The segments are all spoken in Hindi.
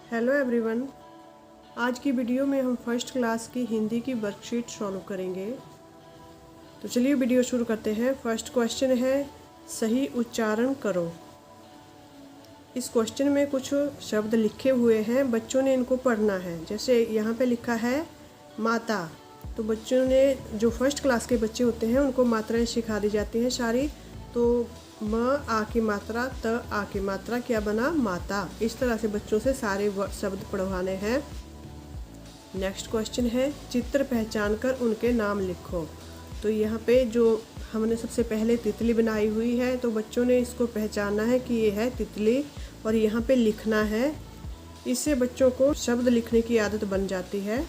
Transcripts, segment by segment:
Hello everyone. आज की वीडियो में हम फर्स्ट क्लास की हिंदी की वर्कशीट सॉल्व करेंगे। तो चलिए वीडियो शुरू करते हैं। फर्स्ट क्वेश्चन है सही उच्चारण करो। इस क्वेश्चन में कुछ शब्द लिखे हुए हैं, बच्चों ने इनको पढ़ना है। जैसे यहाँ पे लिखा है माता, तो बच्चों ने जो फर्स्ट क्लास के बच्चे होते हैं उनको मात्राएं सिखा दी जाती हैं सारी। तो म आ की मात्रा, त आ की मात्रा क्या बना माता। इस तरह से बच्चों से सारे शब्द पढ़वाने हैं। नेक्स्ट क्वेश्चन है चित्र पहचान कर उनके नाम लिखो। तो यहाँ पे जो हमने सबसे पहले तितली बनाई हुई है, तो बच्चों ने इसको पहचानना है कि ये है तितली और यहाँ पे लिखना है। इससे बच्चों को शब्द लिखने की आदत बन जाती है।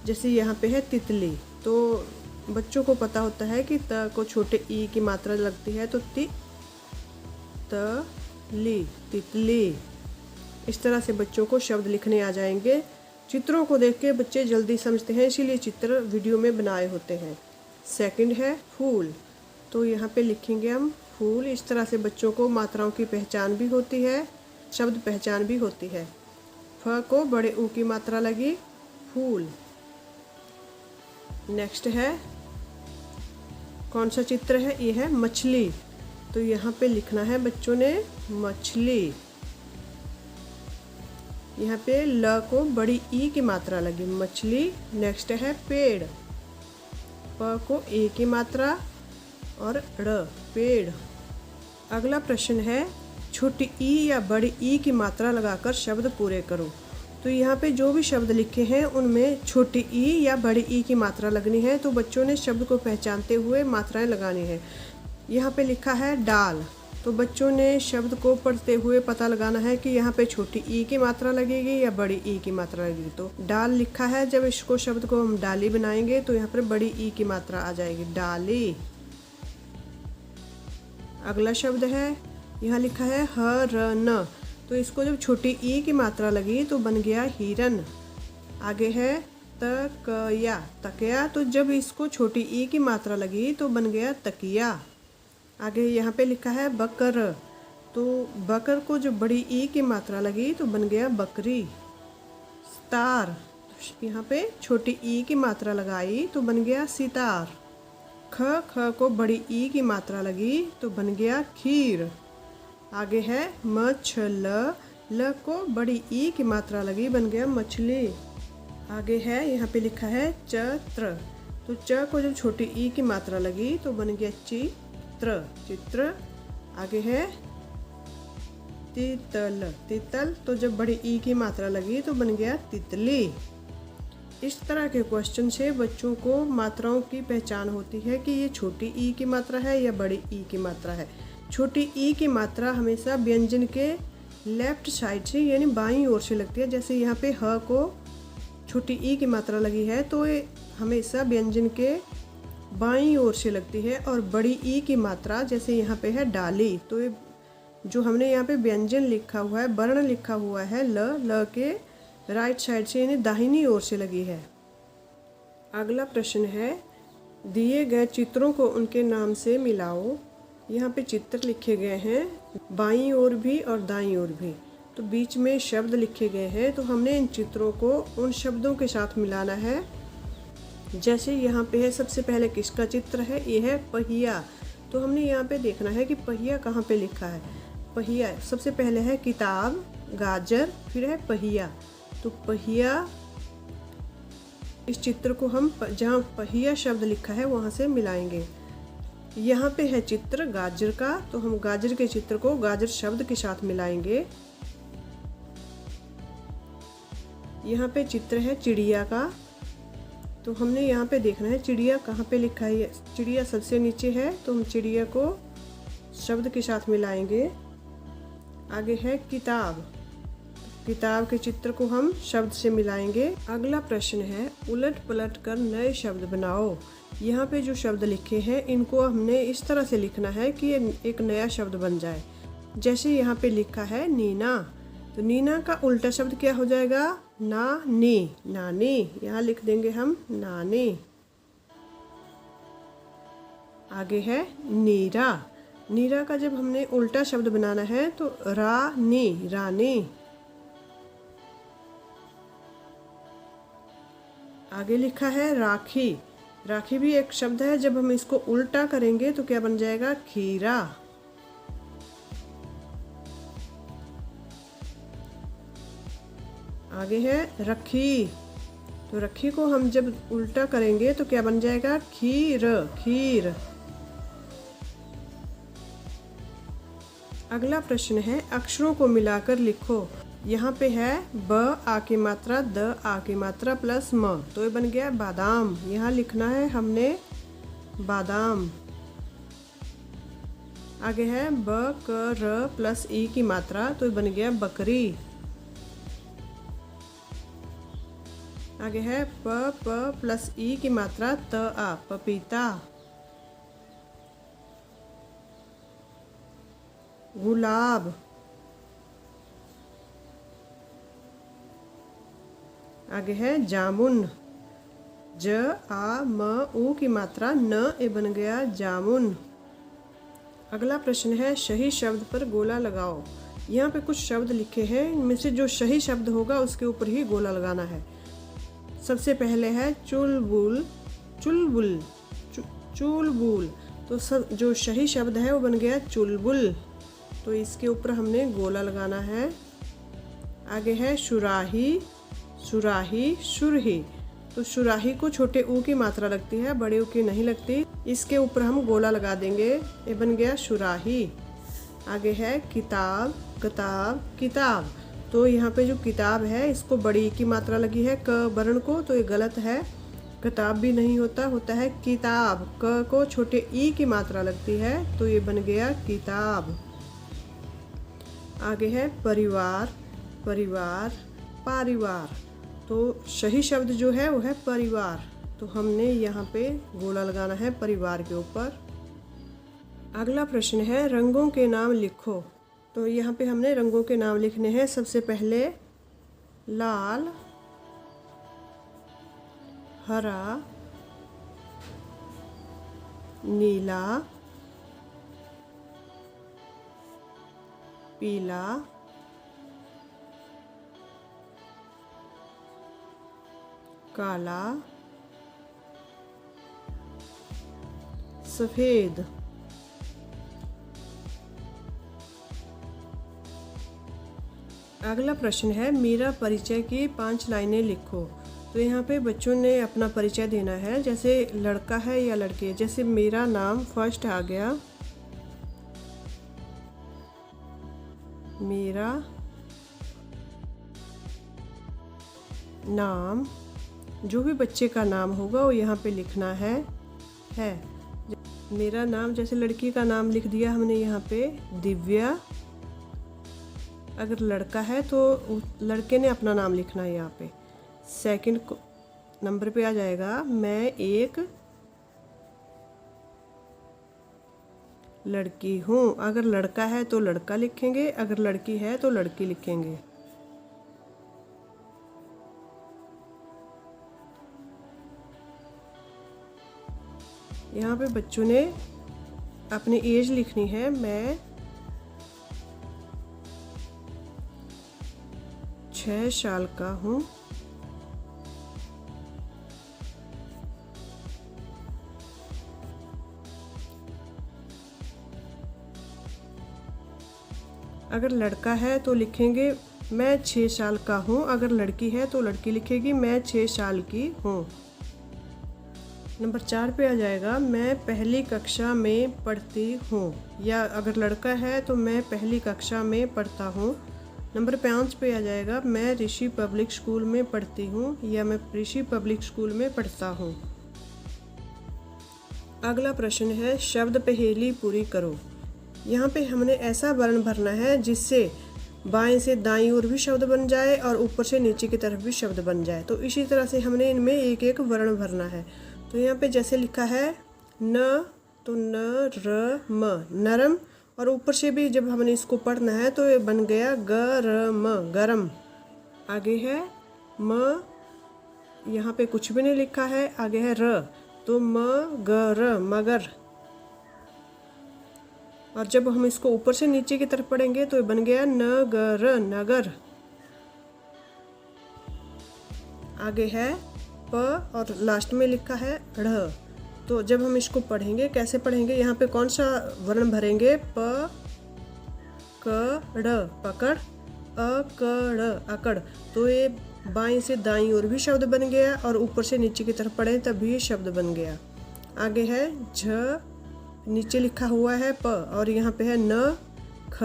जैसे यहाँ पे है तितली, तो बच्चों को पता होता है कि त को छोटे ई की मात्रा लगती है, तो ली तितली। इस तरह से बच्चों को शब्द लिखने आ जाएंगे। चित्रों को देख के बच्चे जल्दी समझते हैं, इसीलिए चित्र वीडियो में बनाए होते हैं। सेकंड है फूल, तो यहाँ पे लिखेंगे हम फूल। इस तरह से बच्चों को मात्राओं की पहचान भी होती है, शब्द पहचान भी होती है। फ को बड़े ऊ की मात्रा लगी फूल। नेक्स्ट है कौन सा चित्र है, ये है मछली। तो यहाँ पे लिखना है बच्चों ने मछली। यहाँ पे ल को बड़ी ई की मात्रा लगी मछली। नेक्स्ट है पेड़, प को ए की मात्रा और ड़ पेड़। अगला प्रश्न है छोटी ई या बड़ी ई की मात्रा लगाकर शब्द पूरे करो। तो यहाँ पे जो भी शब्द लिखे हैं उनमें छोटी ई या बड़ी ई की मात्रा लगनी है। तो बच्चों ने शब्द को पहचानते हुए मात्राएं लगानी है। यहाँ पे लिखा है डाल, तो बच्चों ने शब्द को पढ़ते हुए पता लगाना है कि यहाँ पे छोटी ई की मात्रा लगेगी या बड़ी ई की मात्रा लगेगी। तो डाल लिखा है, जब इसको शब्द को हम डाली बनाएंगे तो यहाँ पर बड़ी ई की मात्रा आ जाएगी डाली। अगला शब्द है यहाँ लिखा है हरन, तो इसको जब छोटी ई की मात्रा लगी तो बन गया हिरन। आगे है तकया, तकिया, तो जब इसको छोटी ई की मात्रा लगी तो बन गया तकिया। आगे यहाँ पे लिखा है बकर, तो बकर को जब बड़ी ई की मात्रा लगी तो बन गया बकरी। सितार, यहाँ पे छोटी ई की मात्रा लगाई तो बन गया सितार। ख को बड़ी ई की मात्रा लगी तो बन गया खीर। आगे है मछल, ल को बड़ी ई की मात्रा लगी बन गया मछली। आगे है यहाँ पे लिखा है चत्र, तो च को जब छोटी ई की मात्रा लगी तो बन गया चित्र। आगे है तितल, तितल, तो जब बड़ी ई की मात्रा लगी तो बन गया तितली। इस तरह के क्वेश्चन से बच्चों को मात्राओं की पहचान होती है कि ये छोटी ई की मात्रा है या बड़ी ई की मात्रा है। छोटी ई की मात्रा हमेशा व्यंजन के लेफ्ट साइड से यानी बाईं ओर से लगती है। जैसे यहाँ पे ह को छोटी ई की मात्रा लगी है तो ये हमेशा व्यंजन के बाईं ओर से लगती है। और बड़ी ई की मात्रा जैसे यहाँ पे है डाली, तो ये जो हमने यहाँ पे व्यंजन लिखा हुआ है, वर्ण लिखा हुआ है ल के राइट साइड से यानी दाहिनी ओर से लगी है। अगला प्रश्न है दिए गए चित्रों को उनके नाम से मिलाओ। यहाँ पे चित्र लिखे गए हैं बाईं ओर भी और दाईं ओर भी, तो बीच में शब्द लिखे गए हैं। तो हमने इन चित्रों को उन शब्दों के साथ मिलाना है। जैसे यहाँ पे है सबसे पहले किसका चित्र है, ये है पहिया। तो हमने यहाँ पे देखना है कि पहिया कहाँ पे लिखा है। पहिया सबसे पहले है किताब, गाजर, फिर है पहिया। तो पहिया, इस चित्र को हम जहाँ पहिया शब्द लिखा है वहाँ से मिलाएंगे। यहाँ पे है चित्र गाजर का, तो हम गाजर के चित्र को गाजर शब्द के साथ मिलाएंगे। यहाँ पे चित्र है चिड़िया का, तो हमने यहाँ पे देखना है चिड़िया कहाँ पे लिखा है। चिड़िया सबसे नीचे है, तो हम चिड़िया को शब्द के साथ मिलाएंगे। आगे है किताब, किताब के चित्र को हम शब्द से मिलाएंगे। अगला प्रश्न है उलट पलट कर नए शब्द बनाओ। यहाँ पे जो शब्द लिखे हैं इनको हमने इस तरह से लिखना है कि ये एक नया शब्द बन जाए। जैसे यहाँ पे लिखा है नीना, तो नीना का उल्टा शब्द क्या हो जाएगा, नानी, नानी। यहाँ लिख देंगे हम नानी। आगे है नीरा, नीरा का जब हमने उल्टा शब्द बनाना है तो रानी, रानी। आगे लिखा है राखी। राखी भी एक शब्द है, जब हम इसको उल्टा करेंगे तो क्या बन जाएगा? खीरा। आगे है रखी। तो रखी को हम जब उल्टा करेंगे तो क्या बन जाएगा? खीर, खीर। अगला प्रश्न है अक्षरों को मिलाकर लिखो। यहाँ पे है ब आ की मात्रा, द आ की मात्रा प्लस म, तो ये बन गया बादाम। यहाँ लिखना है हमने बादाम। आगे है ब क र प्लस ई की मात्रा, तो ये बन गया बकरी। आगे है प प प्लस ई की मात्रा त आ, पपीता। गुलाब। आगे है जामुन। ज आ म ऊ की मात्रा न, ए बन गया जामुन। अगला प्रश्न है सही शब्द पर गोला लगाओ। यहाँ पे कुछ शब्द लिखे हैं, इनमें से जो सही शब्द होगा उसके ऊपर ही गोला लगाना है। सबसे पहले है चुलबुल, चुलबुल, चुलबुल। तो जो सही शब्द है वो बन गया चुलबुल, तो इसके ऊपर हमने गोला लगाना है। आगे है सुराही, सुराही, सुरही। तो सुराही को छोटे ऊ की मात्रा लगती है, बड़े ऊ की नहीं लगती, इसके ऊपर हम गोला लगा देंगे, ये बन गया सुराही। आगे है किताब, किताब, किताब। तो यहाँ पे जो किताब है इसको बड़ी की मात्रा लगी है क वर्ण को, तो ये गलत है, किताब भी नहीं होता, होता है किताब। क को छोटे ई की मात्रा लगती है, तो ये बन गया किताब। आगे है परिवार, परिवार, परिवार। तो सही शब्द जो है वो है परिवार, तो हमने यहाँ पे गोला लगाना है परिवार के ऊपर। अगला प्रश्न है रंगों के नाम लिखो। तो यहाँ पे हमने रंगों के नाम लिखने हैं। सबसे पहले लाल, हरा, नीला, पीला, काला, सफेद। अगला प्रश्न है मेरा परिचय की 5 लाइनें लिखो। तो यहाँ पे बच्चों ने अपना परिचय देना है, जैसे लड़का है या लड़की है। जैसे मेरा नाम फर्स्ट आ गया, मेरा नाम, जो भी बच्चे का नाम होगा वो यहाँ पे लिखना है। मेरा नाम, जैसे लड़की का नाम लिख दिया हमने यहाँ पे दिव्या। अगर लड़का है तो लड़के ने अपना नाम लिखना है यहाँ पे। सेकंड नंबर पे आ जाएगा मैं एक लड़की हूँ। अगर लड़का है तो लड़का लिखेंगे, अगर लड़की है तो लड़की लिखेंगे। यहाँ पे बच्चों ने अपनी एज लिखनी है। मैं 6 साल का हूँ। अगर लड़का है तो लिखेंगे मैं 6 साल का हूँ। अगर लड़की है तो लड़की लिखेगी मैं 6 साल की हूँ। नंबर 4 पे आ जाएगा मैं पहली कक्षा में पढ़ती हूँ, या अगर लड़का है तो मैं पहली कक्षा में पढ़ता हूँ। नंबर 5 पे आ जाएगा मैं ऋषि पब्लिक स्कूल में पढ़ती हूँ, या मैं ऋषि पब्लिक स्कूल में पढ़ता हूँ। अगला प्रश्न है शब्द पहेली पूरी करो। यहाँ पे हमने ऐसा वर्ण भरना है जिससे बाएं से दाईं ओर भी शब्द बन जाए और ऊपर से नीचे की तरफ भी शब्द बन जाए। तो इसी तरह से हमने इनमें एक एक वर्ण भरना है। तो यहाँ पे जैसे लिखा है न, तो न र म, नरम, और ऊपर से भी जब हमने इसको पढ़ना है तो ये बन गया गरम, गरम। आगे है म, यहाँ पे कुछ भी नहीं लिखा है। आगे है र, तो म गर, मगर। और जब हम इसको ऊपर से नीचे की तरफ पढ़ेंगे तो ये बन गया नगर, नगर। आगे है प और लास्ट में लिखा है ढ़। तो जब हम इसको पढ़ेंगे कैसे पढ़ेंगे, यहाँ पे कौन सा वर्ण भरेंगे, प क ड़ पकड़, अकड़ अकड़। तो ये बाएं से दाईं ओर भी शब्द बन गया और ऊपर से नीचे की तरफ पढ़े तब भी ये शब्द बन गया। आगे है झ, नीचे लिखा हुआ है प और यहाँ पे है न ख।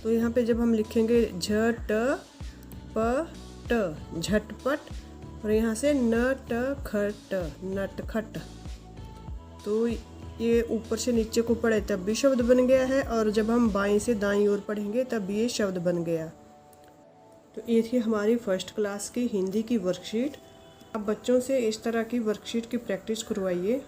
तो यहाँ पे जब हम लिखेंगे झ ट प ट झटपट, और यहाँ से न ट खट नटखट। तो ये ऊपर से नीचे को पढ़े तब भी शब्द बन गया है और जब हम बाएं से दाईं ओर पढ़ेंगे तब भी ये शब्द बन गया। तो ये थी हमारी फर्स्ट क्लास की हिंदी की वर्कशीट। आप बच्चों से इस तरह की वर्कशीट की प्रैक्टिस करवाइए।